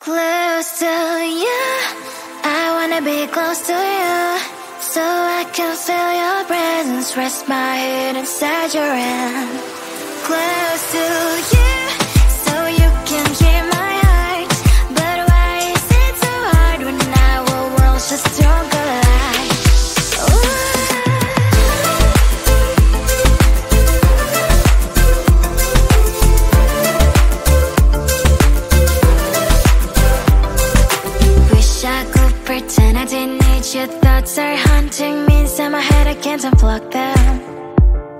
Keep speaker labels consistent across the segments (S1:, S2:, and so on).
S1: Close to you, I wanna be close to you, so I can feel your presence, rest my head inside your hand. Close to you, so you can hear my heart, but why is it so hard when our world's just don't collide? Pretend I didn't need your thoughts are haunting me inside my head. I can't unplug them.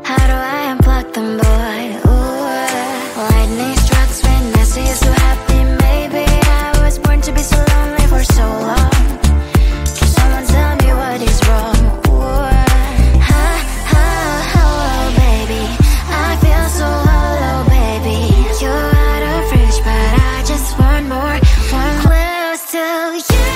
S1: How do I unplug them, boy? Ooh, lightning strikes when I see you so happy. Maybe I was born to be so lonely for so long. Can someone tell me what is wrong? Ooh, oh, baby, I feel so hollow, baby. You're out of reach, but I just want more, one close to you.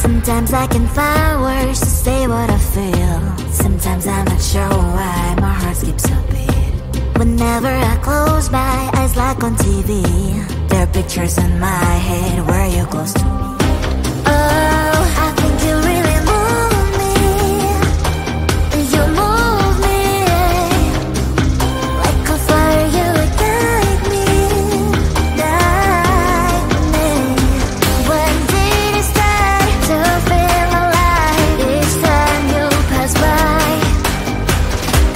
S2: Sometimes I can find words to say what I feel. Sometimes I'm not sure why my heart skips a beat. Whenever I close my eyes like on TV, there are pictures in my head where you're close to me. Oh, I think you really move me. You move me like a fire, you would guide me, guide me. When did it start to feel alive? Each time you pass by,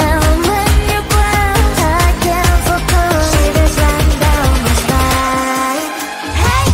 S2: and when you ground, I can't focus. Shivers run down my spine. Hey.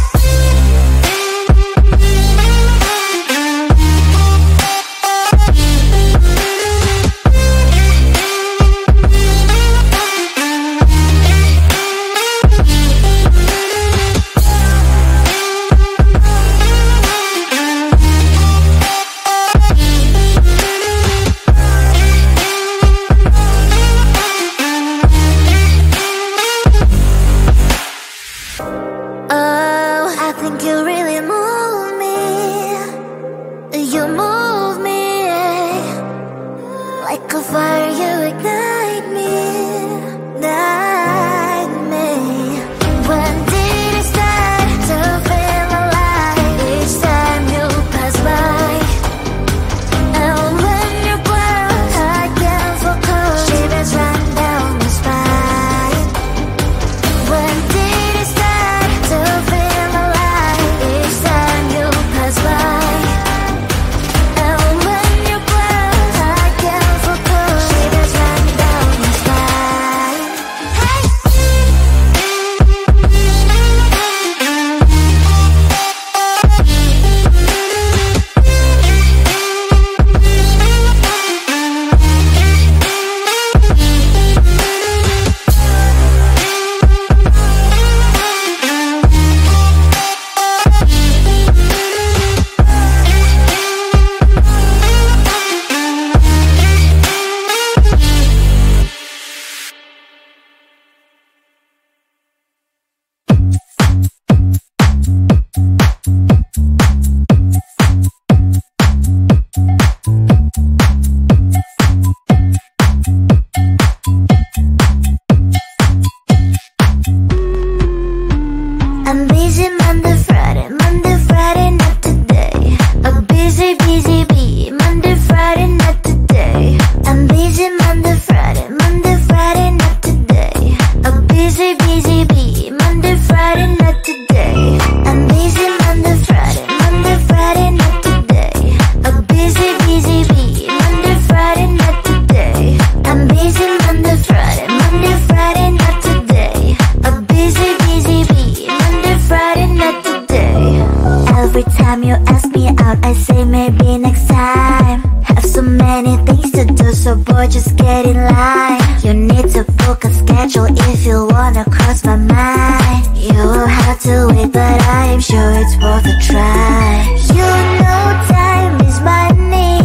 S2: book a schedule if you wanna cross my mind. You will have to wait, but I'm sure it's worth a try. You know time is money.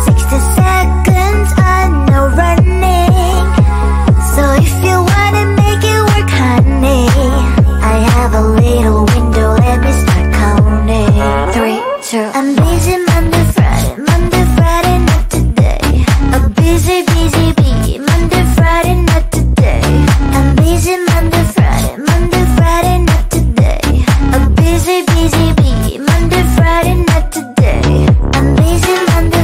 S2: 60 seconds on no running. So if you wanna make it work, honey, I have a little window, let me start counting. 3, 2, I'm busy Monday, Friday, not today. A busy bee, Monday, Friday, not today. I'm busy Monday, Friday, not today. A busy bee, Monday, Friday, not today. I'm busy Monday,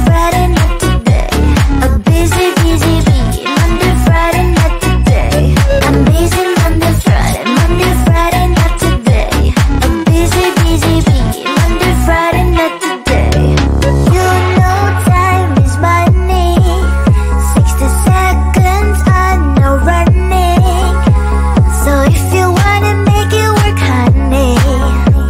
S2: Friday, not today. A busy bee, Monday, Friday, not today. I'm busy Monday, Friday, not today. A busy bee, Monday, Friday, not today. You know time is money. 60 seconds on no running. So if you wanna make it work, honey,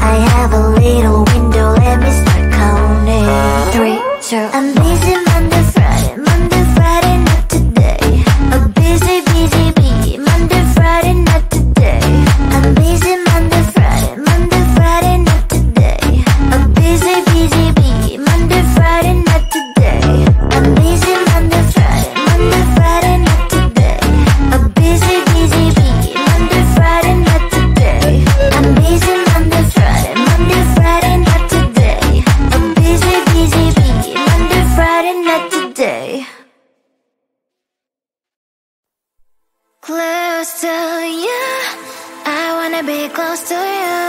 S2: I have a little window, let me start counting. 3, 2, I'm busy Monday, Friday, not today. A busy bee, Monday, Friday, not today. I'm busy Monday, Friday, not today. A busy bee, Monday, Friday, not today. I'm busy Monday, Friday, not today. A busy bee, Monday, Friday, not today. I'm busy Monday, Friday, not today. A busy bee, Monday, Friday, not today.
S1: Close to you, I wanna be close to you,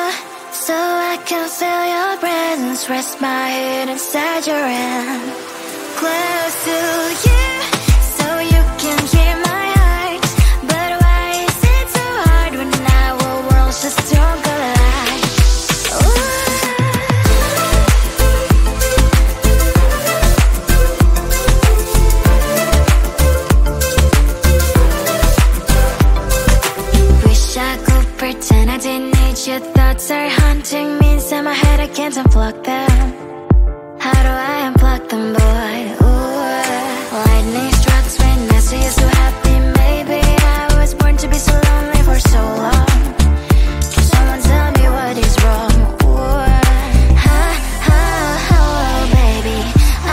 S1: so I can feel your presence, rest my head inside your hand. Close to you, so you can hear my heart. But why is it so hard when our worlds just don't collide? Wish I could pretend I didn't need your thoughts are haunting me inside my head, I can't unplug them. How do I unplug them, boy? Ooh, lightning strikes when I see you so happy. Maybe I was born to be so lonely for so long. Can someone tell me what is wrong? Ooh, oh, baby,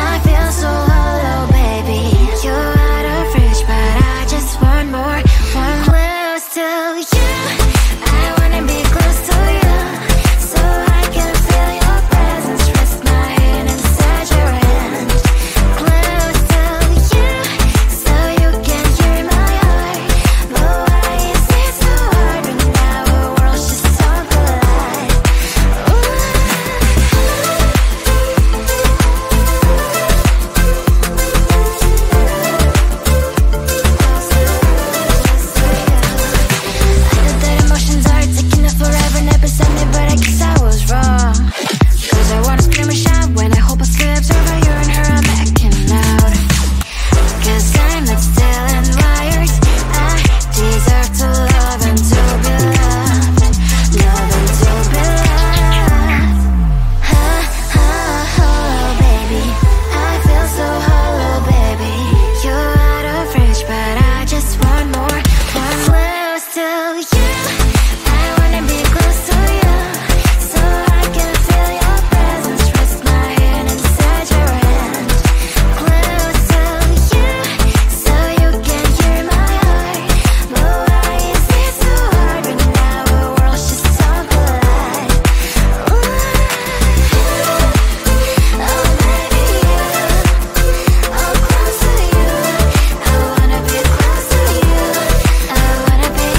S1: I feel so hollow, baby. You're out of reach, but I just want more, close to you. I wanna be close to you, so I can feel your presence, rest my head inside your hand. Close to you, so you can hear my heart. But why is it so hard when our worlds just don't collide? I know that emotions are taking up forever, never send me, but I guess I was wrong. Cause I wanna scream and shout when I hope I slip over you and her, I'm acting out. Cause I'm not still and wired. I deserve to love and to be loved. Love and to be loved. Oh, baby, I feel so hollow, baby. You're out of reach, but I just want more, close to you. I wanna be close to you, so I can feel your presence, rest my head inside your hand. Close to you, so you can hear my heart. But why is it so hard when our worlds just don't collide? Oh, baby, oh, close to you. I wanna be close to you. I wanna be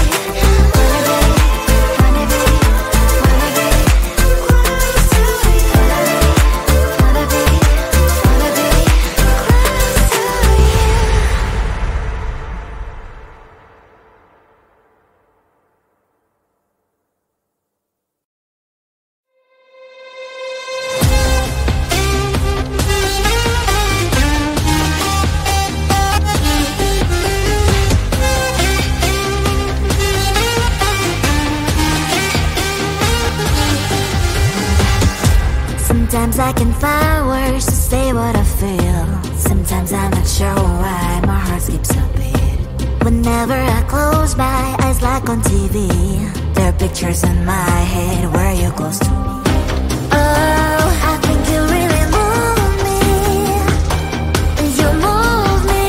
S2: Sometimes I can find words to say what I feel. Sometimes I'm not sure why my heart skips a beat. Whenever I close my eyes like on TV, there are pictures in my head where you're close to me. Oh, I think you really move me. You move me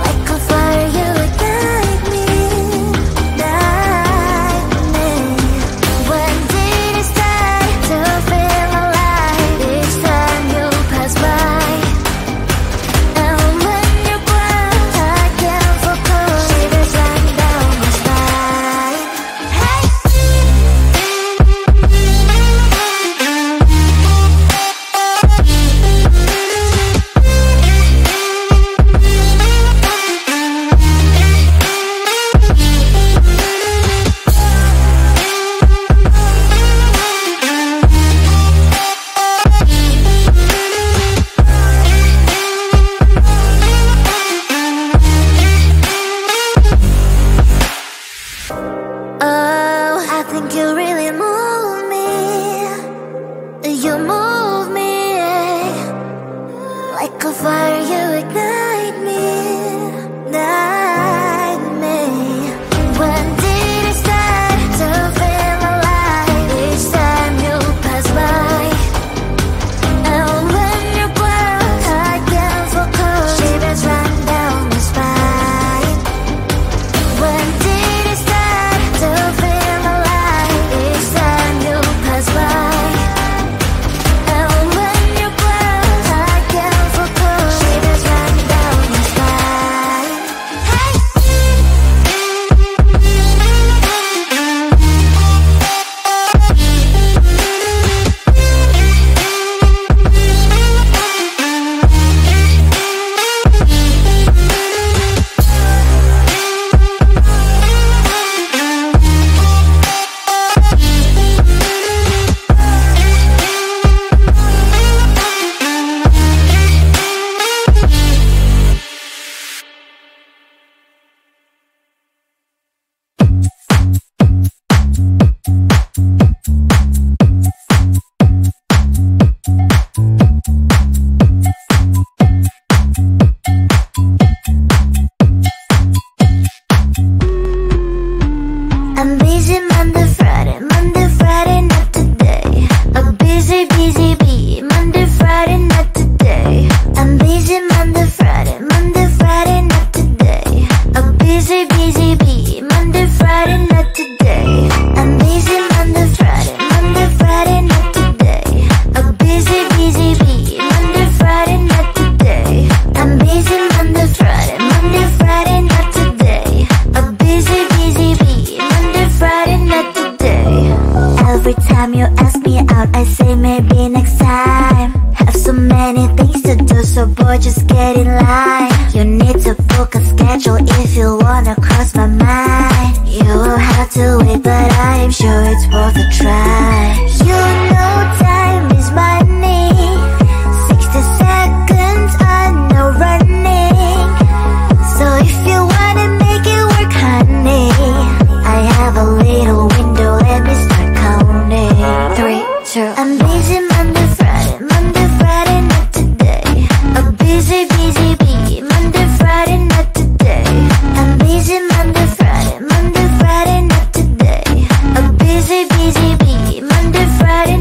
S2: like a fire, you ignite me, ignite me. When did it start to feel alive? Each time you pass by, and when you cry, I can't focus. Shivers run down my spine. Hey. Oh, I think you really move me. You move me like a fire, you ignite me, ignite me. When did it start to feel alive? Each time you pass by, and when you cry, I can't focus. Shivers run down my spine. When did it start to feel alive? Each time you pass by, and when you cry, I can't focus. Shivers run down my spine. Hey. I'm busy Monday, Friday, not today. A busy, busy bee, Monday, Friday, not today. I'm busy Monday, Friday, not today. A busy, busy bee, Monday, Friday, not today. I'm busy Monday, Friday, not today. A busy, busy bee, Monday, Friday, not today. I'm busy Monday, Friday, not today. A busy, busy bee, Monday, Friday, not today. Every time you ask me out, I say maybe next time. Have so many things to do, so boy, just get in line. You need to book a schedule if you wanna cross my mind. You will have to wait, but I am sure it's worth a try. You know time is money. 60 seconds on no running. So if you wanna make it work, honey, I have a little window, let me start counting. 3, 2, I'm busy Monday, Friday, not today. A busy, busy bee, Monday, Friday, not today. I'm busy Monday, Friday, not today. A busy, busy bee, Monday, Friday,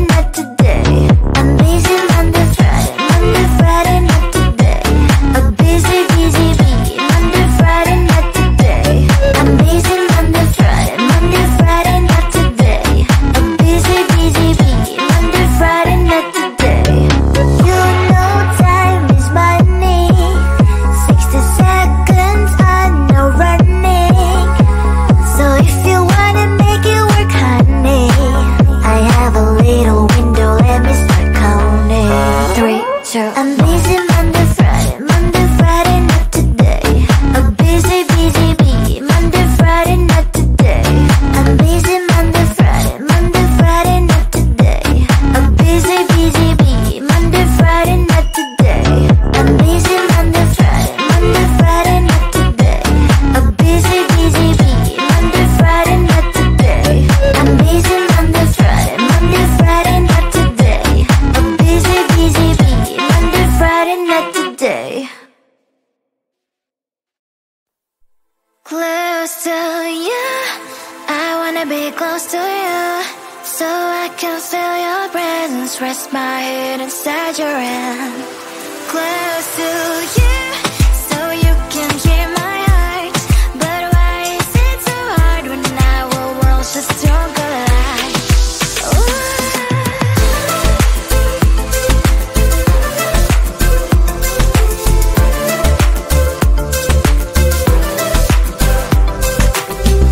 S1: Close to you, I wanna be close to you, so I can feel your presence, rest my head inside your hand. Close to you, so you can hear my heart, but why is it so hard when our worlds just don't collide?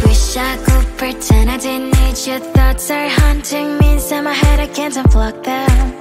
S1: Wish I could pretend I didn't need your thoughts are haunting me inside my head, I can't unplug them.